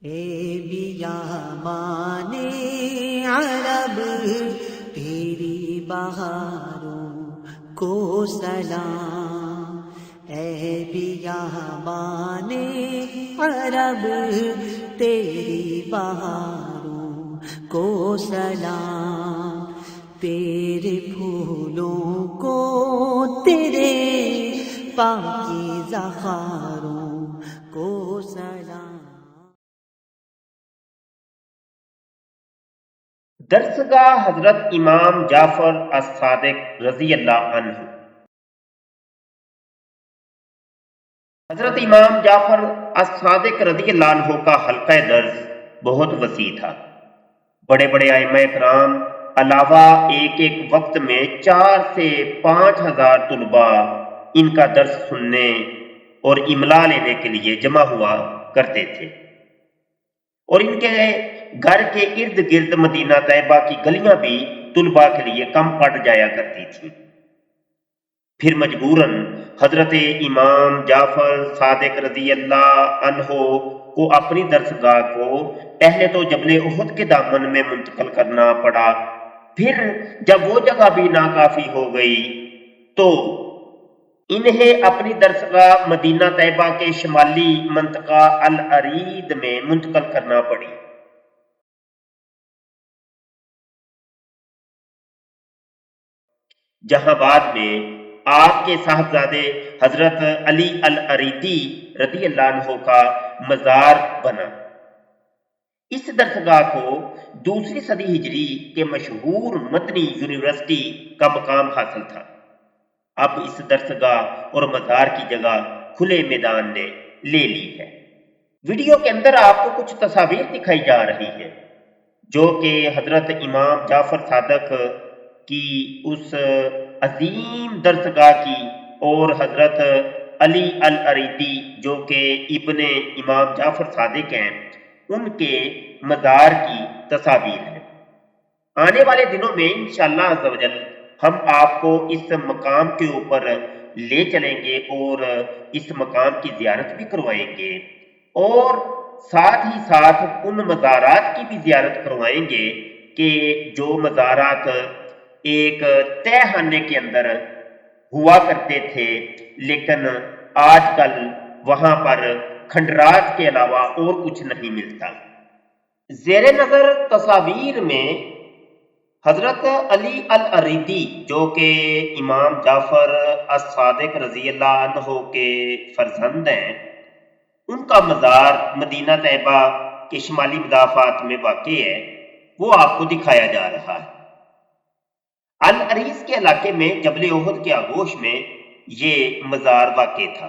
اے بیابان عرب تیری بہاروں کو سلام، اے بیابان عرب تیری بہاروں کو سلام، تیرے پھولوں کو تیرے پاکیزہ خاروں کو سلام۔ درسگاہ حضرت امام جعفر الصادق رضی اللہ عنہ۔ حضرت امام جعفر الصادق رضی اللہ عنہ کا حلقہ درس بہت وسیع تھا۔ بڑے بڑے ائمہ کرام علاوہ ایک ایک وقت میں 4 سے 5 ہزار طلباء ان کا درس سننے اور املا لینے کے لیے جمع ہوا کرتے تھے، اور ان کے گھر کے ارد گرد مدینہ طیبہ کی گلیاں بھی طلباء کے لیے کم پڑ جایا کرتی تھیں۔ پھر مجبوراً حضرت امام جعفر صادق رضی اللہ عنہ کو اپنی درسگاہ کو پہلے تو جبل احد کے دامن میں منتقل کرنا پڑا، پھر جب وہ جگہ بھی ناکافی ہو گئی تو انہیں اپنی درسگاہ مدینہ طیبہ کے شمالی منطقہ العرید میں منتقل کرنا پڑی۔ جہاں بعد میں آپ کے صاحبزادے حضرت علی العریدی رضی اللہ عنہ کا مزار بنا۔ اس درسگاہ کو 2 صدی ہجری کے مشہور مدنی یونیورسٹی کا مقام حاصل تھا۔ اب اس درسگاہ اور مزار کی جگہ کھلے میدان نے لے لی ہے۔ ویڈیو کے اندر آپ کو کچھ تصاویر دکھائی جا رہی ہیں جو کہ حضرت امام جعفر صادق کی اس عظیم درسگاہ کی اور حضرت علی العریدی جو کہ ابن امام جعفر صادق ہیں ان کے مزار کی تصاویر ہیں۔ آنے والے دنوں میں انشاءاللہ عز و جل ہم آپ کو اس مقام کے اوپر لے چلیں گے اور اس مقام کی زیارت بھی کروائیں گے، اور ساتھ ہی ساتھ ان مزارات کی بھی زیارت کروائیں گے کہ جو مزارات ایک تہہ خانے کے اندر ہوا کرتے تھے، لیکن آج کل وہاں پر کھنڈرات کے علاوہ اور کچھ نہیں ملتا۔ زیر نظر تصاویر میں حضرت علی العریدی جو کہ امام جعفر الصادق رضی اللہ عنہ کے فرزند ہیں، ان کا مزار مدینہ طیبہ کے شمالی مضافات میں واقع ہے، وہ آپ کو دکھایا جا رہا ہے۔ العریش کے علاقے میں جبل احد کے آغوش میں یہ مزار واقع تھا۔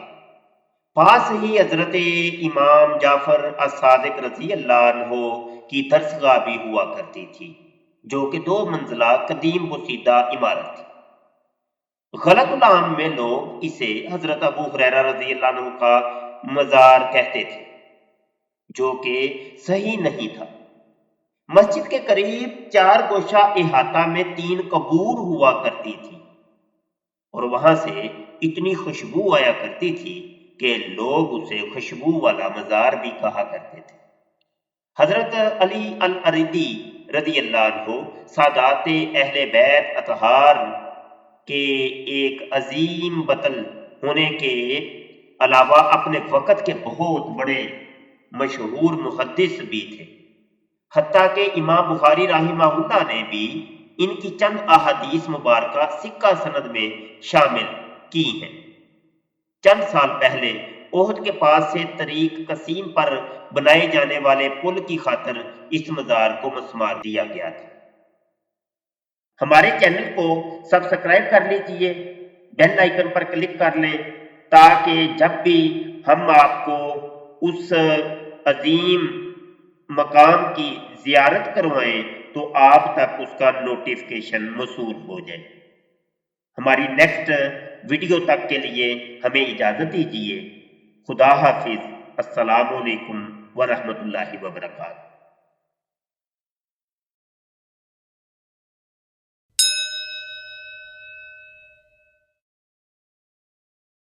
پاس ہی حضرت امام جعفر الصادق رضی اللہ عنہ کی درسگاہ بھی ہوا کرتی تھی جو کہ 2 منزلہ قدیم بسیدہ عمارت تھی۔ غلط العام میں لوگ اسے حضرت ابو ہریرہ رضی اللہ عنہ کا مزار کہتے تھے جو کہ صحیح نہیں تھا۔ مسجد کے قریب 4 گوشہ احاطہ میں 3 قبور ہوا کرتی تھی، اور وہاں سے اتنی خوشبو آیا کرتی تھی کہ لوگ اسے خوشبو والا مزار بھی کہا کرتے تھے۔ حضرت علی العریدی رضی اللہ عنہ سادات اہل بیت اطہار کے ایک عظیم بطل ہونے کے علاوہ اپنے وقت کے بہت بڑے مشہور محدث بھی تھے، حتیٰ کہ امام بخاری رحمہ اللہ نے بھی ان کی چند احادیث مبارکہ سکہ سند میں شامل کی ہیں۔ چند سال پہلے احد کے پاس سے طریق قسیم پر بنائے جانے والے پل کی خاطر اس مزار کو مسمار دیا گیا تھا۔ ہمارے چینل کو سبسکرائب کر لیجئے، بیل آئیکن پر کلک کر لیں تاکہ جب بھی ہم آپ کو اس عظیم مقام کی زیارت کروائیں تو آپ تک اس کا نوٹیفیکیشن موصول ہو جائے۔ ہماری نیکسٹ ویڈیو تک کے لیے ہمیں اجازت دیجیے۔ خدا حافظ۔ السلام علیکم ورحمۃ اللہ وبرکاتہ۔